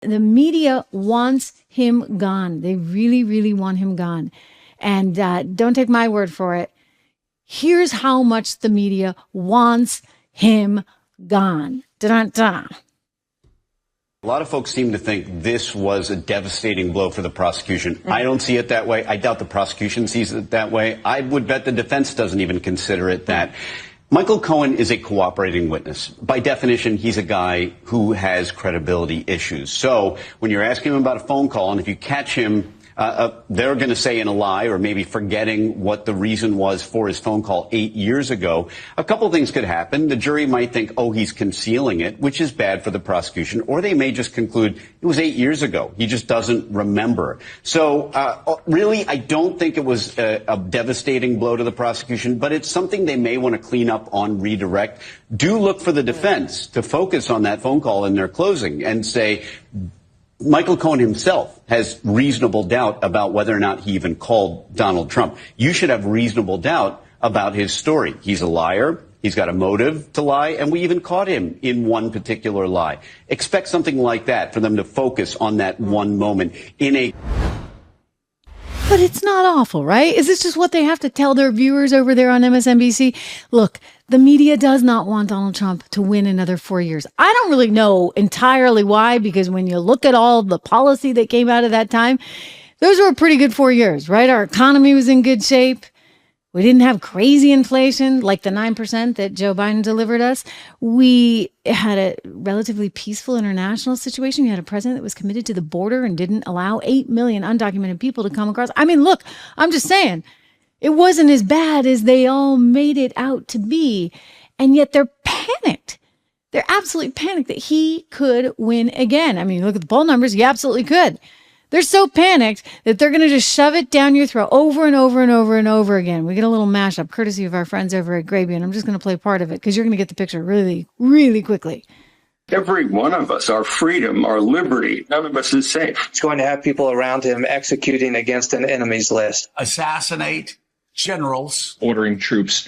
The media wants him gone. They really, really want him gone. And don't take my word for it. Here's how much the media wants him gone. Dun-dun-dun. A lot of folks seem to think this was a devastating blow for the prosecution. I don't see it that way. I doubt the prosecution sees it that way. I would bet the defense doesn't even consider it that. Michael Cohen is a cooperating witness. By definition, he's a guy who has credibility issues. So when you're asking him about a phone call, and if you catch him, they're going to say in a lie or maybe forgetting what the reason was for his phone call 8 years ago. A couple things could happen. The jury might think, oh, he's concealing it, which is bad for the prosecution. Or they may just conclude it was 8 years ago. He just doesn't remember. So really, I don't think it was a devastating blow to the prosecution, but it's something they may want to clean up on redirect. Do look for the defense to focus on that phone call in their closing and say, Michael Cohen himself has reasonable doubt about whether or not he even called Donald Trump. You should have reasonable doubt about his story. He's a liar. He's got a motive to lie, and we even caught him in one particular lie. Expect something like that for them to focus on that one moment in a... But it's not awful, right? Is this just what they have to tell their viewers over there on MSNBC? Look, the media does not want Donald Trump to win another 4 years. I don't really know entirely why, because when you look at all the policy that came out of that time, those were a pretty good 4 years, right? Our economy was in good shape. We didn't have crazy inflation like the 9% that Joe Biden delivered us. We had a relatively peaceful international situation. We had a president that was committed to the border and didn't allow 8 million undocumented people to come across. I mean, look, I'm just saying, it wasn't as bad as they all made it out to be. And yet they're panicked. They're absolutely panicked that he could win again. I mean, look at the poll numbers. He absolutely could. They're so panicked that they're going to just shove it down your throat over and over and over and over again. We get a little mashup courtesy of our friends over at Gravy, and I'm just going to play part of it because you're going to get the picture really, really quickly. Every one of us, our freedom, our liberty, none of us is safe. He's going to have people around him executing against an enemy's list. Assassinate generals. Ordering troops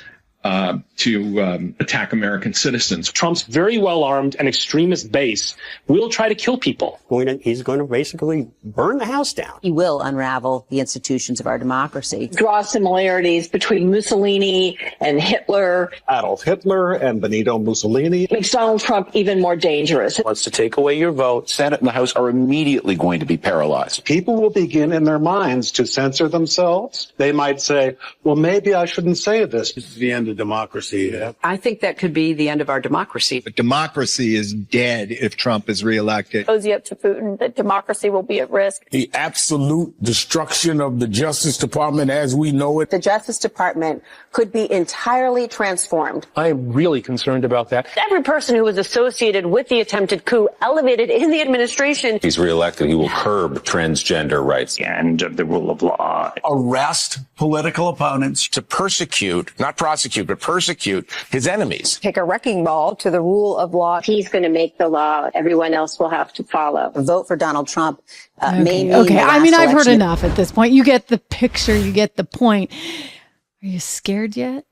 to attack American citizens. Trump's very well-armed and extremist base will try to kill people. He's going to basically burn the house down. He will unravel the institutions of our democracy. Draw similarities between Mussolini and Hitler. Adolf Hitler and Benito Mussolini. Makes Donald Trump even more dangerous. Wants to take away your vote. Senate and the House are immediately going to be paralyzed. People will begin in their minds to censor themselves. They might say, well, maybe I shouldn't say this. This is the end of democracy. Yeah. I think that could be the end of our democracy. But democracy is dead if Trump is reelected. Cozy up to Putin that democracy will be at risk. The absolute destruction of the Justice Department as we know it. The Justice Department could be entirely transformed. I am really concerned about that. Every person who was associated with the attempted coup elevated in the administration. If he's reelected, he will curb transgender rights. The end of the rule of law. Arrest political opponents. To persecute, not prosecute, but persecute his enemies. Take a wrecking ball to the rule of law. He's going to make the law. Everyone else will have to follow. Vote for Donald Trump may mean okay. I mean, I've heard enough at this point. You get the picture. You get the point. Are you scared yet?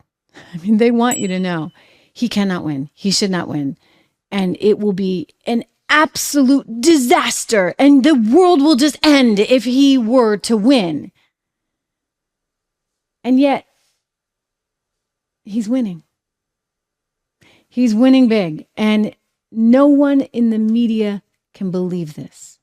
I mean, they want you to know he cannot win. He should not win. And it will be an absolute disaster. And the world will just end if he were to win. And yet, he's winning. He's winning big. And no one in the media can believe this.